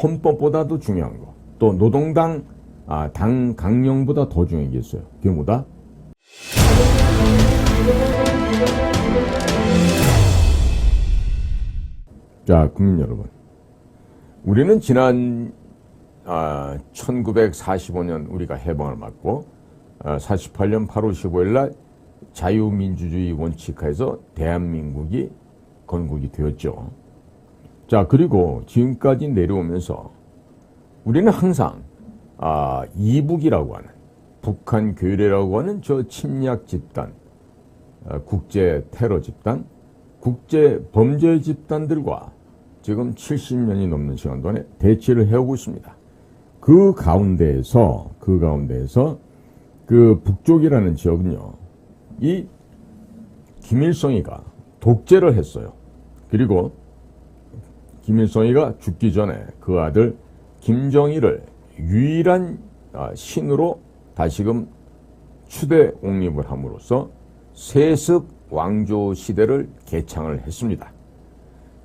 헌법보다도 중요한 거, 또 노동당 당 강령보다 더 중요한 게 있어요. 그게 뭐다? 자, 국민 여러분, 우리는 지난 1945년 우리가 해방을 맞고 48년 8월 15일 날 자유민주주의 원칙하에서 대한민국이 건국이 되었죠. 자, 그리고 지금까지 내려오면서 우리는 항상 이북이라고 하는, 북한 괴뢰라고 하는 저 침략 집단, 국제 테러 집단, 국제 범죄 집단들과 지금 70년이 넘는 시간 동안에 대치를 해오고 있습니다. 그 가운데에서 그 북쪽이라는 지역은요, 이 김일성이가 독재를 했어요. 그리고 김일성이가 죽기 전에 그 아들 김정일을 유일한 신으로 다시금 추대 옹립을 함으로써 세습 왕조 시대를 개창을 했습니다.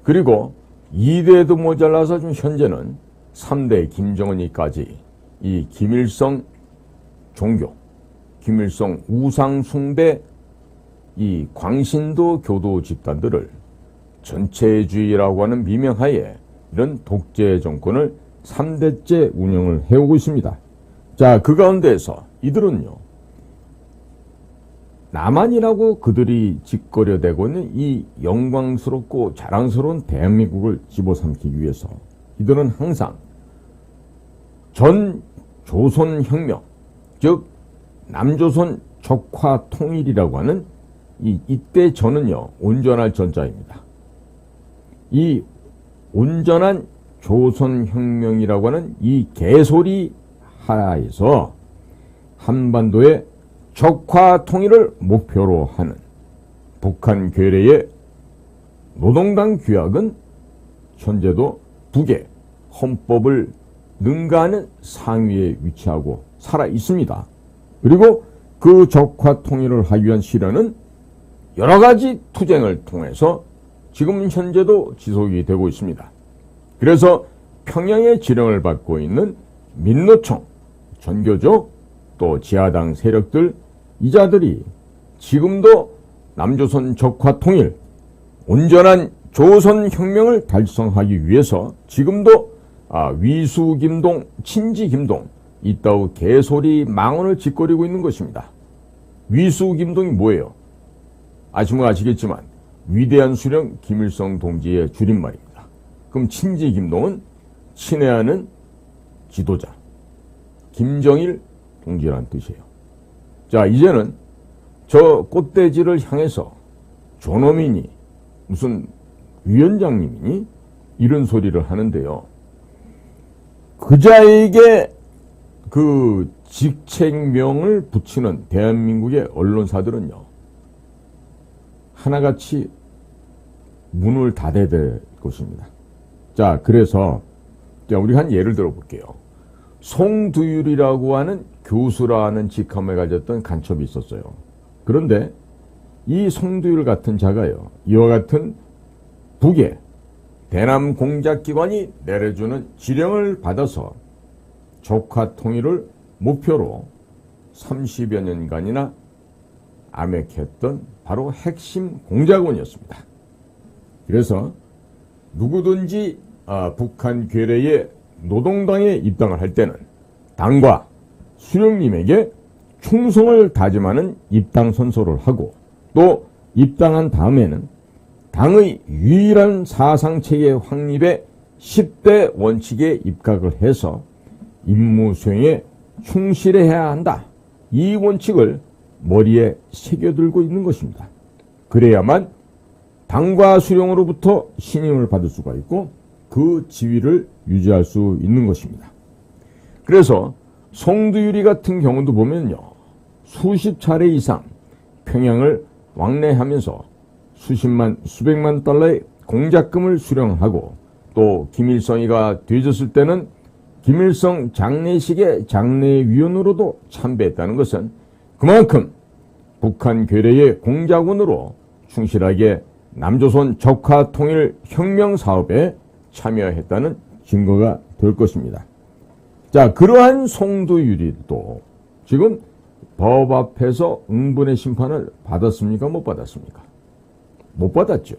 그리고 2대도 모자라서 좀 현재는 3대 김정은이까지 이 김일성 종교, 김일성 우상 숭배, 이 광신도 교도 집단들을 전체주의라고 하는 미명하에 이런 독재 정권을 3대째 운영을 해오고 있습니다. 자, 그 가운데에서 이들은요, 남한이라고 그들이 짓거려대고 있는 이 영광스럽고 자랑스러운 대한민국을 집어삼키기 위해서 이들은 항상 전 조선혁명, 즉 남조선 적화 통일이라고 하는 이때 저는요, 온전할 전자입니다. 이 온전한 조선혁명이라고 하는 이 개소리 하에서 한반도의 적화 통일을 목표로 하는 북한 괴뢰의 노동당 규약은 현재도 북의 헌법을 능가하는 상위에 위치하고 살아 있습니다. 그리고 그 적화 통일을 하기 위한 실현은 여러 가지 투쟁을 통해서 지금 현재도 지속이 되고 있습니다. 그래서 평양의 지령을 받고 있는 민노총, 전교조, 또 지하당 세력들, 이자들이 지금도 남조선 적화 통일, 온전한 조선혁명을 달성하기 위해서 지금도 위수김동, 친지김동, 이따우 개소리 망언을 짓거리고 있는 것입니다. 위수김동이 뭐예요? 아시면 아시겠지만 위대한 수령 김일성 동지의 줄임말입니다. 그럼 친지김동은 친애하는 지도자 김정일 동지라는 뜻이에요. 자, 이제는 저 꽃돼지를 향해서 존엄이니 무슨 위원장님이니 이런 소리를 하는데요. 그자에게 그 직책명을 붙이는 대한민국의 언론사들은요, 하나같이 문을 닫아야 될 것입니다. 자, 그래서 우리 한 예를 들어볼게요. 송두율이라고 하는 교수라는 직함을 가졌던 간첩이 있었어요. 그런데 이 송두율 같은 자가요, 이와 같은 북의 대남 공작기관이 내려주는 지령을 받아서 적화 통일을 목표로 30여 년간이나 암약했던 바로 핵심 공작원이었습니다. 그래서 누구든지 북한 괴뢰의 노동당에 입당을 할 때는 당과 수령님에게 충성을 다짐하는 입당 선서를 하고, 또 입당한 다음에는 당의 유일한 사상체계 확립의 10대 원칙에 입각을 해서 임무 수행에 충실해야 한다. 이 원칙을 머리에 새겨들고 있는 것입니다. 그래야만 당과 수령으로부터 신임을 받을 수가 있고 그 지위를 유지할 수 있는 것입니다. 그래서 송두율이 같은 경우도 보면요, 수십 차례 이상 평양을 왕래하면서 수십만, 수백만 달러의 공작금을 수령하고, 또 김일성이가 되졌을 때는 김일성 장례식의 장례위원으로도 참배했다는 것은 그만큼 북한 괴뢰의 공작원으로 충실하게 남조선 적화 통일 혁명 사업에 참여했다는 증거가 됩니다. 될 것입니다. 자, 그러한 송두율이도 지금 법 앞에서 응분의 심판을 받았습니까? 못 받았습니까? 못 받았죠.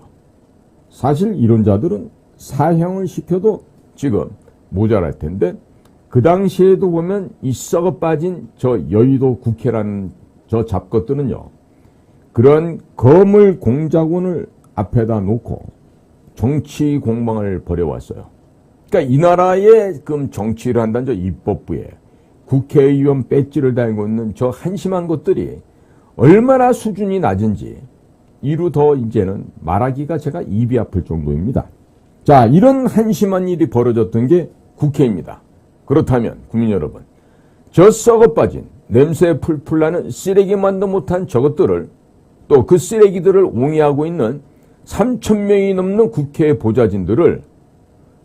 사실 이런 자들은 사형을 시켜도 지금 모자랄 텐데, 그 당시에도 보면 이 썩어 빠진 저 여의도 국회라는 저 잡것들은요, 그런 거물 공작원을 앞에다 놓고 정치 공방을 벌여왔어요. 그러니까 이 나라에 그럼 정치를 한다는 저 입법부에 국회의원 배지를 달고 있는 저 한심한 것들이 얼마나 수준이 낮은지 이루 더 이제는 말하기가 제가 입이 아플 정도입니다. 자, 이런 한심한 일이 벌어졌던 게 국회입니다. 그렇다면 국민 여러분, 저 썩어 빠진 냄새 풀풀 나는 쓰레기만도 못한 저것들을, 또 그 쓰레기들을 옹이하고 있는 3,000명이 넘는 국회 보좌진들을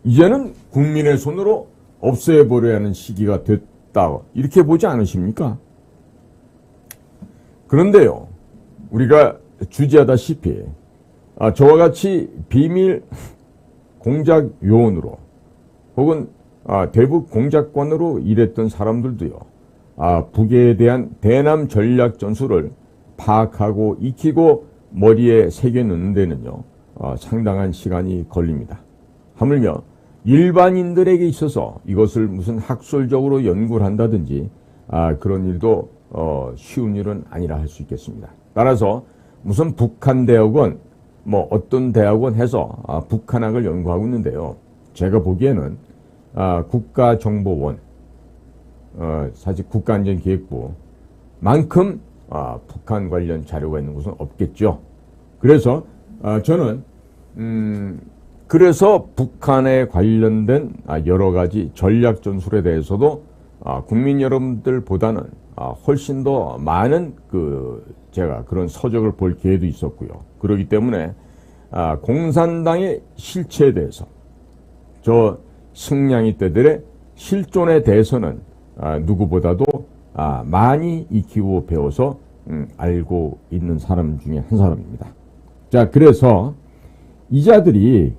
이제는 국민의 손으로 없애버려야 하는 시기가 됐다, 이렇게 보지 않으십니까? 그런데요, 우리가 주지하다시피 저와 같이 비밀 공작 요원으로 혹은 대북 공작관으로 일했던 사람들도요, 북에 대한 대남 전략 전술을 파악하고 익히고 머리에 새겨 넣는 데는요, 상당한 시간이 걸립니다. 하물며 일반인들에게 있어서 이것을 무슨 학술적으로 연구를 한다든지 그런 일도 쉬운 일은 아니라 할 수 있겠습니다. 따라서 무슨 북한대학원, 뭐 어떤 대학원 해서 북한학을 연구하고 있는데요, 제가 보기에는 국가정보원, 사실 국가안전기획부만큼 북한 관련 자료가 있는 곳은 없겠죠. 그래서 저는 그래서 북한에 관련된 여러 가지 전략 전술에 대해서도 국민 여러분들보다는 훨씬 더 많은 제가 그런 서적을 볼 기회도 있었고요. 그렇기 때문에 공산당의 실체에 대해서, 저 승냥이 떼들의 실존에 대해서는 누구보다도 많이 익히고 배워서 알고 있는 사람 중에 한 사람입니다. 자, 그래서 이 자들이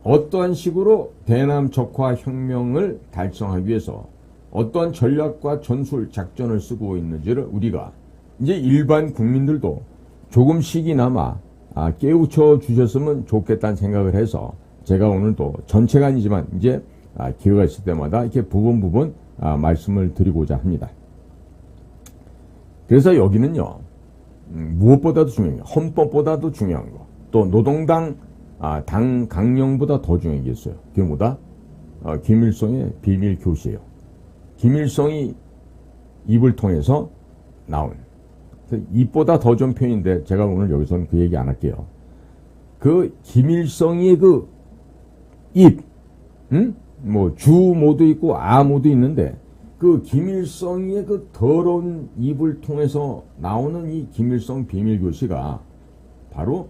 어떠한 식으로 대남 적화 혁명을 달성하기 위해서 어떠한 전략과 전술 작전을 쓰고 있는지를 우리가 이제 일반 국민들도 조금씩이나마 깨우쳐 주셨으면 좋겠다는 생각을 해서 제가 오늘도 전체가 아니지만 이제 기회가 있을 때마다 이렇게 부분 말씀을 드리고자 합니다. 그래서 여기는요, 무엇보다도 중요해요. 헌법보다도 중요한 거, 또 노동당 당 강령보다 더 중요한 게 있어요. 그게 뭐다? 김일성의 비밀 교시예요. 김일성이 입을 통해서 나온, 입보다 더 좋은 표현인데 제가 오늘 여기서는 그 얘기 안 할게요. 그 김일성의 그 입, 뭐 주모도 있고 아모도 있는데, 그 김일성의 그 더러운 입을 통해서 나오는 이 김일성 비밀 교시가 바로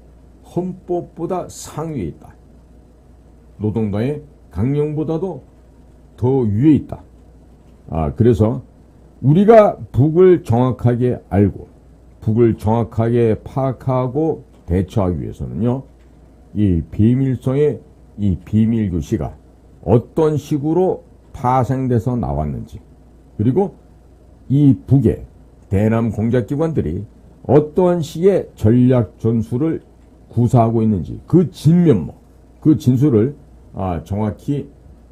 헌법보다 상위에 있다. 노동당의 강령보다도 더 위에 있다. 그래서 우리가 북을 정확하게 알고 북을 정확하게 파악하고 대처하기 위해서는요, 이 비밀성의 이 비밀 교시가 어떤 식으로 파생돼서 나왔는지, 그리고 이 북의 대남 공작기관들이 어떠한 식의 전략 전술을 구사하고 있는지, 그 진면목, 그 진술을 정확히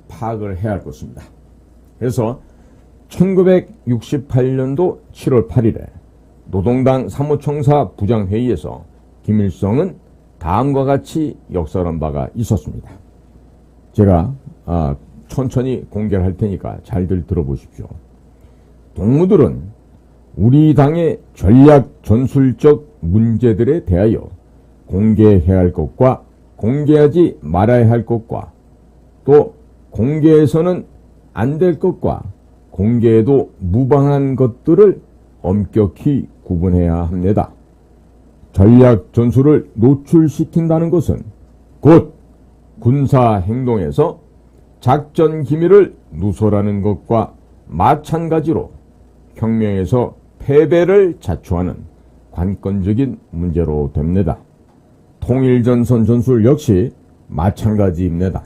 파악을 해야 할 것입니다. 그래서 1968년도 7월 8일에 노동당 사무총사 부장회의에서 김일성은 다음과 같이 역설한 바가 있었습니다. 제가 천천히 공개를 할 테니까 잘들 들어보십시오. 동무들은 우리 당의 전략 전술적 문제들에 대하여 공개해야 할 것과 공개하지 말아야 할 것과, 또 공개해서는 안 될 것과 공개해도 무방한 것들을 엄격히 구분해야 합니다. 전략 전술을 노출시킨다는 것은 곧 군사 행동에서 작전 기밀을 누설하는 것과 마찬가지로 혁명에서 패배를 자초하는 관건적인 문제로 됩니다. 통일전선 전술 역시 마찬가지입니다.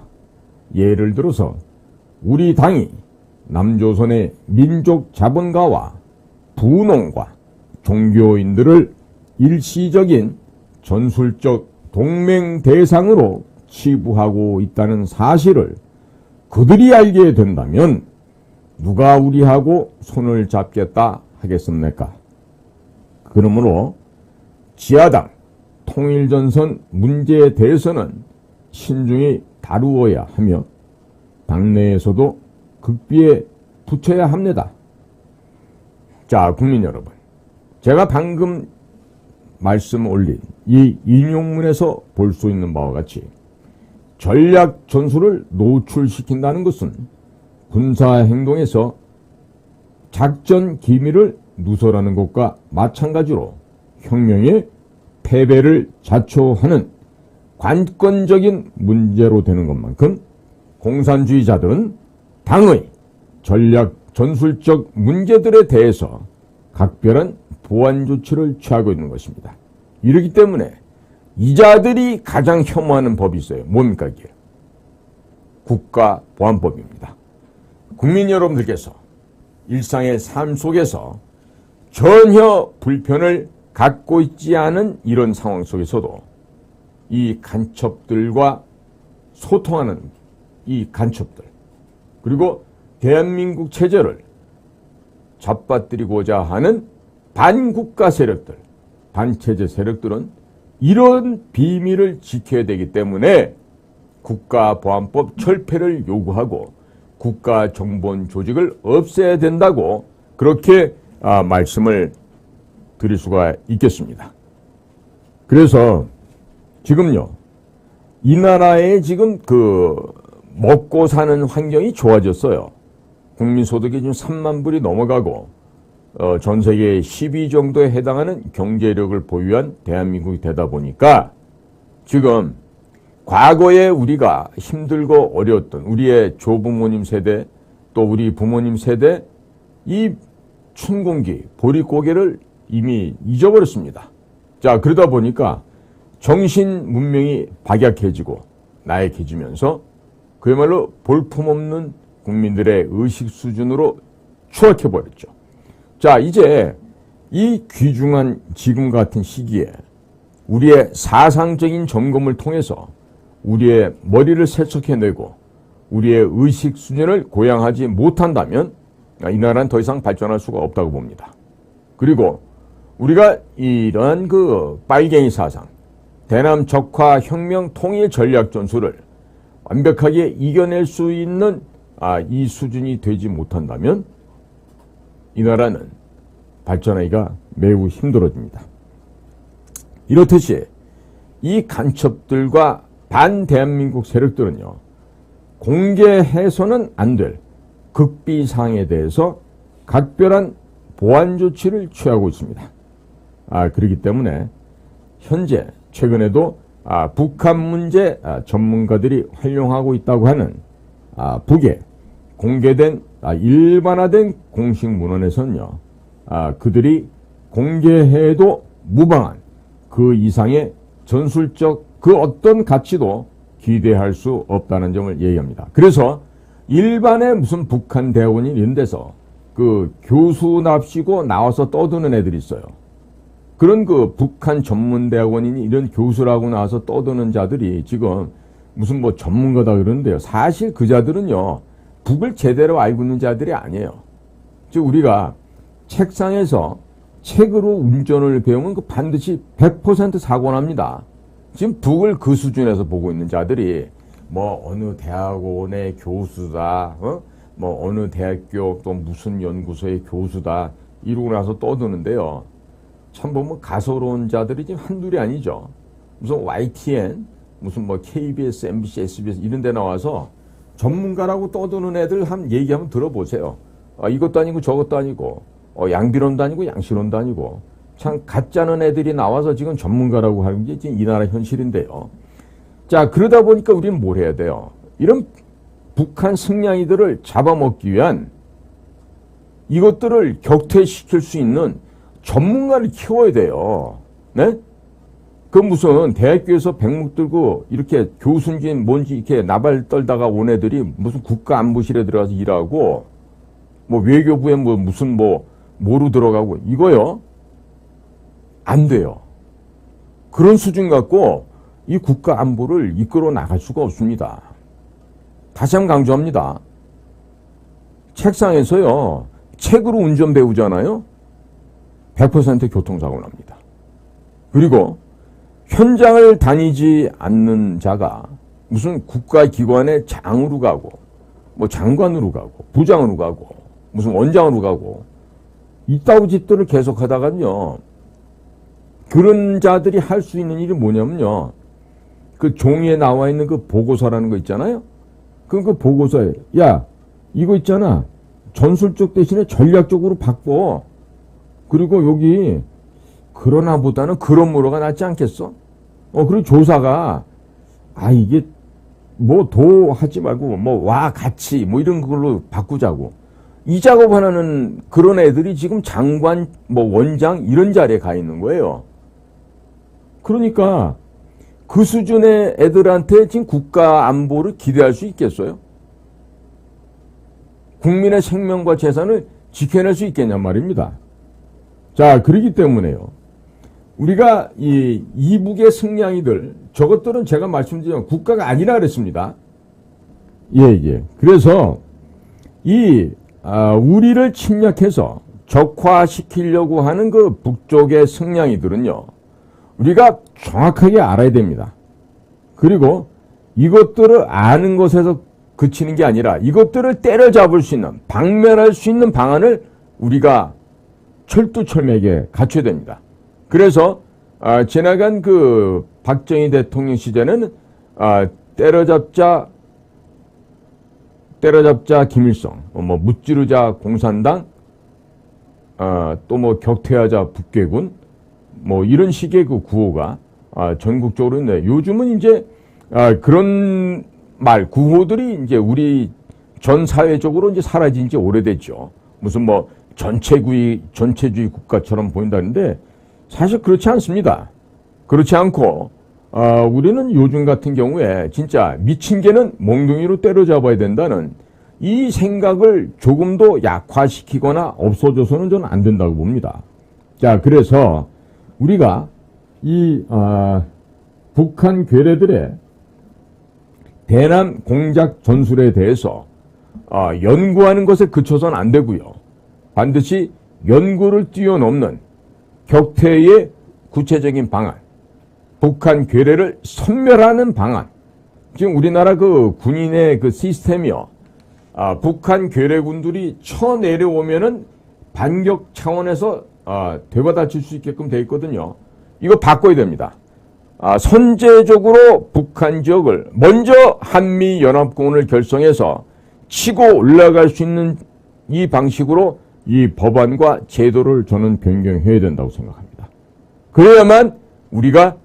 예를 들어서 우리 당이 남조선의 민족 자본가와 부농과 종교인들을 일시적인 전술적 동맹 대상으로 치부하고 있다는 사실을 그들이 알게 된다면 누가 우리하고 손을 잡겠다 하겠습니까? 그러므로 지하당 통일전선 문제에 대해서는 신중히 다루어야 하며 당내에서도 극비에 붙여야 합니다. 자, 국민 여러분, 제가 방금 말씀 올린 이 인용문에서 볼 수 있는 바와 같이 전략 전술을 노출시킨다는 것은 군사 행동에서 작전 기밀을 누설하는 것과 마찬가지로 혁명의 패배를 자초하는 관건적인 문제로 되는 것만큼 공산주의자들은 당의 전략 전술적 문제들에 대해서 각별한 보완 조치를 취하고 있는 것입니다. 이렇기 때문에 이자들이 가장 혐오하는 법이 있어요. 뭡니까 이게? 국가보안법입니다. 국민 여러분들께서 일상의 삶 속에서 전혀 불편을 갖고 있지 않은 이런 상황 속에서도 이 간첩들과 소통하는 이 간첩들, 그리고 대한민국 체제를 잡아뜨리고자 하는 반국가 세력들, 반체제 세력들은 이런 비밀을 지켜야 되기 때문에 국가보안법 철폐를 요구하고 국가정보원 조직을 없애야 된다고 그렇게 말씀을 드릴 수가 있겠습니다. 그래서 지금요, 이 나라의 지금 먹고 사는 환경이 좋아졌어요. 국민소득이 지금 3만 불이 넘어가고 전 세계 10위 정도에 해당하는 경제력을 보유한 대한민국이 되다 보니까 지금 과거에 우리가 힘들고 어려웠던 우리의 조부모님 세대 또 우리 부모님 세대 이 춘공기, 보릿고개를 이미 잊어버렸습니다. 자, 그러다 보니까 정신 문명이 박약해지고 나약해지면서 그야말로 볼품없는 국민들의 의식 수준으로 추락해버렸죠. 자, 이제 이 귀중한 지금 같은 시기에 우리의 사상적인 점검을 통해서 우리의 머리를 세척해내고 우리의 의식 수준을 고양하지 못한다면 이 나라는 더 이상 발전할 수가 없다고 봅니다. 그리고 우리가 이러한 빨갱이 사상, 대남 적화 혁명 통일 전략 전술을 완벽하게 이겨낼 수 있는 이 수준이 되지 못한다면 이 나라는 발전하기가 매우 힘들어집니다. 이렇듯이 이 간첩들과 반대한민국 세력들은요, 공개해서는 안 될 극비사항에 대해서 각별한 보완 조치를 취하고 있습니다. 그렇기 때문에 현재 최근에도 북한 문제 전문가들이 활용하고 있다고 하는 북의 공개된 일반화된 공식 문헌에서는요, 그들이 공개해도 무방한 그 이상의 전술적 그 어떤 가치도 기대할 수 없다는 점을 얘기합니다. 그래서 일반의 무슨 북한 대학원이 이런 데서 교수납시고 나와서 떠드는 애들이 있어요. 그런 북한 전문대학원이니 이런 교수라고 나와서 떠드는 자들이 지금 무슨 전문가다 그러는데요. 사실 그 자들은요, 북을 제대로 알고 있는 자들이 아니에요. 즉, 우리가 책상에서 책으로 운전을 배우면 반드시 100% 사고 납니다. 지금 북을 그 수준에서 보고 있는 자들이 어느 대학원의 교수다, 어느 대학교 또 무슨 연구소의 교수다 이러고 나서 떠드는데요. 참 보면 가소로운 자들이 지금 한둘이 아니죠. 무슨 YTN, 무슨 KBS, MBC, SBS 이런 데 나와서 전문가라고 떠드는 애들 얘기하면 들어보세요. 이것도 아니고 저것도 아니고 양비론도 아니고 양시론도 아니고 참 가짜는 애들이 나와서 지금 전문가라고 하는 게 지금 이 나라 현실인데요. 자, 그러다 보니까 우리는 뭘 해야 돼요? 이런 북한 승냥이들을 잡아먹기 위한 이것들을 격퇴시킬 수 있는 전문가를 키워야 돼요. 네? 그 무슨 대학교에서 백목 들고 이렇게 교순진 뭔지 이렇게 나발 떨다가 온 애들이 무슨 국가안보실에 들어가서 일하고 뭐 외교부에 뭐 무슨 뭐로 들어가고 이거요? 안 돼요. 그런 수준 갖고 이 국가안보를 이끌어 나갈 수가 없습니다. 다시 한번 강조합니다. 책상에서요, 책으로 운전 배우잖아요? 100% 교통사고 납니다. 그리고 현장을 다니지 않는 자가 무슨 국가기관의 장으로 가고, 뭐 장관으로 가고, 부장으로 가고, 무슨 원장으로 가고, 이따위 짓들을 계속 하다가요, 그런 자들이 할 수 있는 일이 뭐냐면요, 그 종이에 나와 있는 그 보고서라는 거 있잖아요? 그 보고서에, 야, 이거 있잖아. 전술적 대신에 전략적으로 바꿔. 그리고 여기, 그러나 보다는 그런 뭐로가 낫지 않겠어? 그리고 조사가, 이게, 뭐, 도 하지 말고, 뭐, 와, 같이, 뭐, 이런 걸로 바꾸자고. 이 작업하는 그런 애들이 지금 장관, 뭐, 원장, 이런 자리에 가 있는 거예요. 그러니까, 그 수준의 애들한테 지금 국가 안보를 기대할 수 있겠어요? 국민의 생명과 재산을 지켜낼 수 있겠냔 말입니다. 자, 그렇기 때문에요. 우리가 이 이북의 승냥이들, 저것들은 제가 말씀드린 국가가 아니라 그랬습니다. 예. 그래서 우리를 침략해서 적화시키려고 하는 그 북쪽의 승냥이들은요, 우리가 정확하게 알아야 됩니다. 그리고 이것들을 아는 것에서 그치는 게 아니라 이것들을 때려잡을 수 있는, 방면할 수 있는 방안을 우리가 철두철미하게 갖춰야 됩니다. 그래서 지나간 그 박정희 대통령 시절에는 때려잡자 김일성, 뭐 무찌르자 공산당, 또 뭐 격퇴하자 북괴군, 뭐 이런 식의 그 구호가 전국적으로 있는데, 요즘은 이제 그런 구호들이 이제 우리 전 사회적으로 이제 사라진 지 오래됐죠. 무슨 뭐 전체주의 국가처럼 보인다는데 사실 그렇지 않습니다. 그렇지 않고 우리는 요즘 같은 경우에 진짜 미친 개는 몽둥이로 때려잡아야 된다는 이 생각을 조금도 약화시키거나 없어져서는 저는 안 된다고 봅니다. 자, 그래서 우리가 이 북한 괴뢰들의 대남 공작 전술에 대해서 연구하는 것에 그쳐서는 안 되고요. 반드시 연구를 뛰어넘는 격퇴의 구체적인 방안, 북한 괴뢰를 섬멸하는 방안. 지금 우리나라 그 군인의 그 시스템이요, 북한 괴뢰군들이 쳐내려오면은 반격 차원에서 되받아칠 수 있게끔 돼 있거든요. 이거 바꿔야 됩니다. 선제적으로 북한 지역을 먼저 한미연합공원을 결성해서 치고 올라갈 수 있는 이 방식으로 이 법안과 제도를 저는 변경해야 된다고 생각합니다. 그래야만 우리가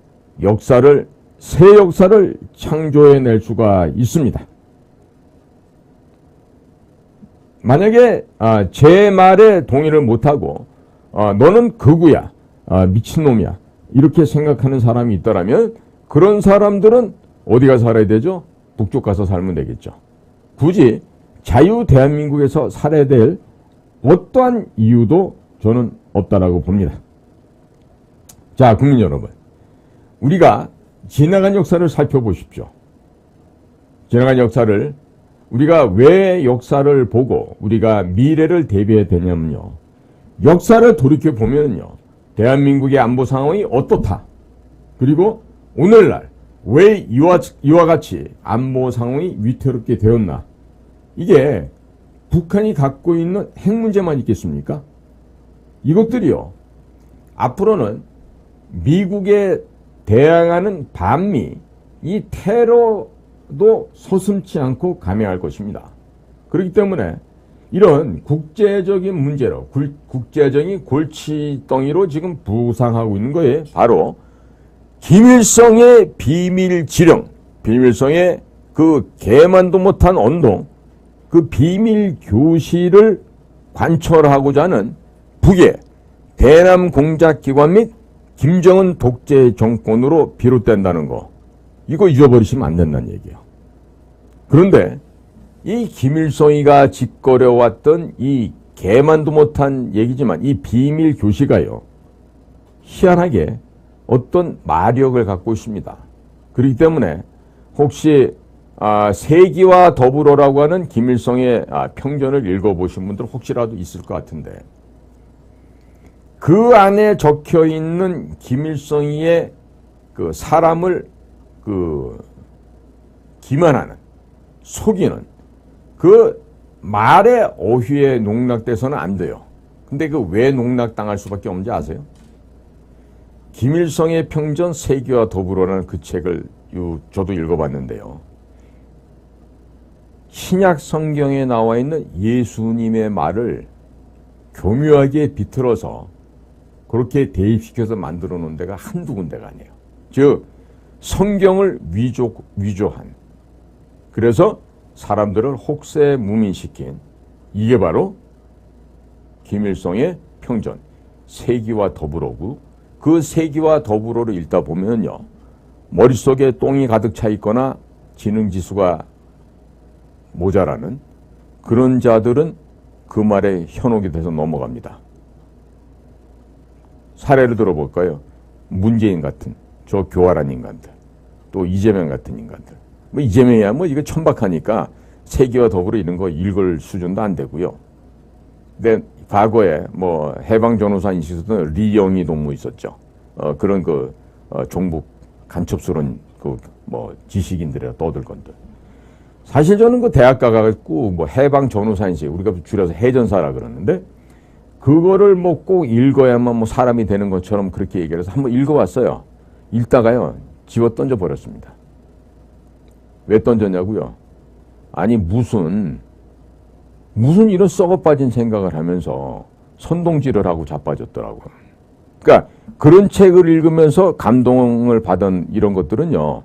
새 역사를 창조해낼 수가 있습니다. 만약에 제 말에 동의를 못하고 너는 극우야, 미친놈이야, 이렇게 생각하는 사람이 있다라면 그런 사람들은 어디 가서 살아야 되죠? 북쪽 가서 살면 되겠죠. 굳이 자유 대한민국에서 살아야 될 어떠한 이유도 저는 없다라고 봅니다. 자, 국민 여러분, 우리가 지나간 역사를 살펴보십시오. 지나간 역사를, 우리가 왜 역사를 보고 우리가 미래를 대비해야 되냐면요, 역사를 돌이켜보면요, 대한민국의 안보 상황이 어떻다, 그리고 오늘날 왜 이와 같이 안보 상황이 위태롭게 되었나, 이게 북한이 갖고 있는 핵 문제만 있겠습니까? 이것들이요, 앞으로는 미국에 대항하는 반미, 이 테러도 서슴지 않고 감행할 것입니다. 그렇기 때문에 이런 국제적인 문제로, 국제적인 골칫덩이로 지금 부상하고 있는 거에 바로 김일성의 비밀 지령, 김일성의 그 개만도 못한 언동, 그 비밀 교실을 관철하고자 하는 북의 대남 공작기관 및 김정은 독재 정권으로 비롯된다는 거, 이거 잊어버리시면 안 된다는 얘기예요. 그런데 이 김일성이가 짓거려왔던 이 개만도 못한 얘기지만 이 비밀 교시가요, 희한하게 어떤 마력을 갖고 있습니다. 그렇기 때문에 혹시 세기와 더불어라고 하는 김일성의 평전을 읽어보신 분들 혹시라도 있을 것 같은데, 그 안에 적혀 있는 김일성이의 그 사람을 기만하는, 속이는 그 말의 어휘에 농락돼서는 안 돼요. 근데 그 왜 농락당할 수밖에 없는지 아세요? 김일성의 평전 세기와 더불어라는 그 책을 저도 읽어봤는데요. 신약 성경에 나와 있는 예수님의 말을 교묘하게 비틀어서 그렇게 대입시켜서 만들어 놓은 데가 한두 군데가 아니에요. 즉 성경을 위조한, 그래서 사람들을 혹세무민시킨, 이게 바로 김일성의 평전 세기와 더불어고, 그 세기와 더불어를 읽다 보면요, 머릿속에 똥이 가득 차 있거나 지능지수가 모자라는 그런 자들은 그 말에 현혹이 돼서 넘어갑니다. 사례를 들어볼까요? 문재인 같은 저 교활한 인간들, 또 이재명 같은 인간들. 뭐 이재명이야 뭐 이거 천박하니까 세기와 더불어 이런 거 읽을 수준도 안 되고요. 근데 과거에 뭐 해방 전후사인 있었던 리영희 동무 있었죠. 그런 종북 간첩스러운 뭐 지식인들이라 떠들건들. 사실 저는 그 대학 가가지고 뭐 해방 전후사인식, 우리가 줄여서 해전사라 그러는데, 그거를 뭐 꼭 읽어야만 뭐 사람이 되는 것처럼 그렇게 얘기를 해서 한번 읽어봤어요. 읽다가요, 집어 던져 버렸습니다. 왜 던졌냐고요? 아니 무슨 이런 썩어 빠진 생각을 하면서 선동질을 하고 자빠졌더라고요. 그러니까 그런 책을 읽으면서 감동을 받은 이런 것들은요,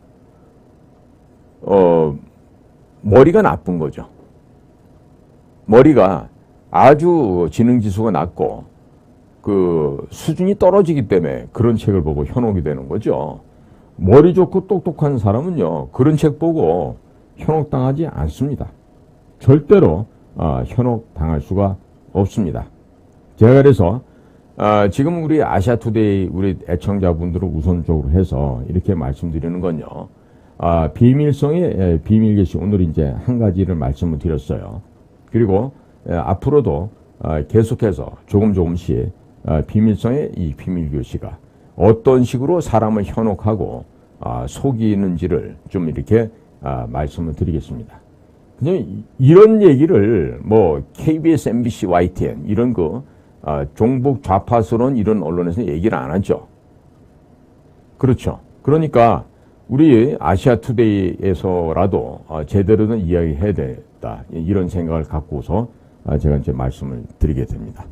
머리가 나쁜 거죠. 머리가 아주 지능지수가 낮고 그 수준이 떨어지기 때문에 그런 책을 보고 현혹이 되는 거죠. 머리 좋고 똑똑한 사람은요, 그런 책 보고 현혹당하지 않습니다. 절대로 현혹당할 수가 없습니다. 제가 그래서 지금 우리 아시아투데이 우리 애청자분들을 우선적으로 해서 이렇게 말씀드리는 건요, 비밀성의 비밀계시, 오늘 이제 한 가지를 말씀을 드렸어요. 그리고 앞으로도 계속해서 조금씩 비밀성의 이 비밀교시가 어떤 식으로 사람을 현혹하고 속이는지를 좀 이렇게 말씀을 드리겠습니다. 그냥 이런 얘기를 뭐 KBS, MBC, YTN 이런 종북 좌파스러운 이런 언론에서 얘기를 안 하죠. 그렇죠. 그러니까 우리 아시아투데이에서라도 제대로 된 이야기해야 되겠다, 이런 생각을 갖고서 제가 이제 말씀을 드리게 됩니다.